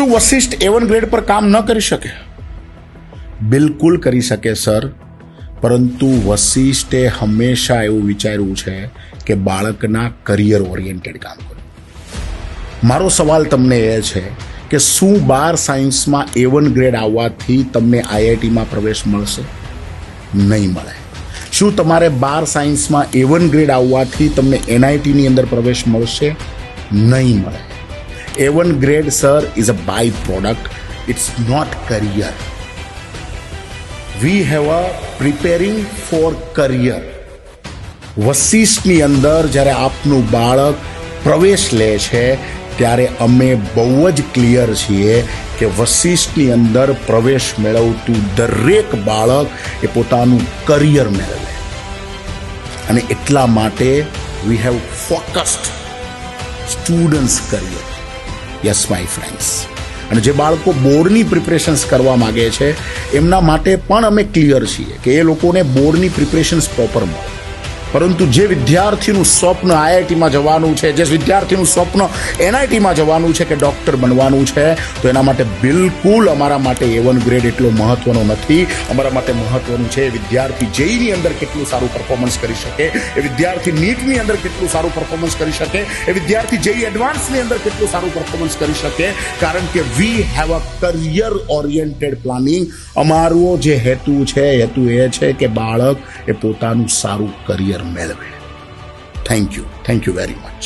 શું Vashishtha A1 grade પર કામ ન કરી શકે? બિલકુલ કરી શકે સર, પરંતુ વશિષ્ઠે હંમેશા એવું વિચાર્યું છે કે બાળકના કરિયર ઓરિએન્ટેડ કામ કરવું. મારો સવાલ તમને એ છે કે શું 12 સાયન્સમાં A1 ગ્રેડ આવવાથી તમને IITમાં પ્રવેશ મળશે? નહીં મળે. શું તમારે 12 સાયન્સમાં A1 ગ્રેડ આવવાથી તમને NITની અંદર પ્રવેશ મળશે? નહીં મળે. A1 grade sir is a by product, it's not career. We have a preparing for career. વશિષ્ઠની અંદર જ્યારે આપનું બાળક પ્રવેશ લે છે ત્યારે અમે બહુ જ ક્લિયર છીએ કે વશિષ્ઠની અંદર પ્રવેશ મેળવતું દરેક બાળક એ પોતાનું કરિયર મેળવે, અને એટલા માટે we have focused students career. Yes my friends. અને જે બાળકો બોર્ડની પ્રિપરેશન્સ કરવા માગે છે એમના માટે પણ અમે ક્લિયર છીએ કે એ લોકોને બોર્ડની પ્રિપરેશન્સ પ્રોપર મળે. પરંતુ જે વિદ્યાર્થીનું સ્વપ્ન IITમાં જવાનું છે, જે વિદ્યાર્થીનું સ્વપ્ન NITમાં જવાનું છે કે ડૉક્ટર બનવાનું છે, તો એના માટે બિલકુલ અમારા માટે A1 ગ્રેડ એટલો મહત્વનો નથી. અમારા માટે મહત્વનું છે વિદ્યાર્થી JEEની અંદર કેટલું સારું પરફોર્મન્સ કરી શકે, એ વિદ્યાર્થી NEETની અંદર કેટલું સારું પરફોર્મન્સ કરી શકે, એ વિદ્યાર્થી JEE એડવાન્સની અંદર કેટલું સારું પરફોર્મન્સ કરી શકે, કારણ કે વી have a career oriented planning. અમારો જે હેતુ છે એ છે કે બાળક એ પોતાનું સારું કરિયર મેળવે. Thank you very much.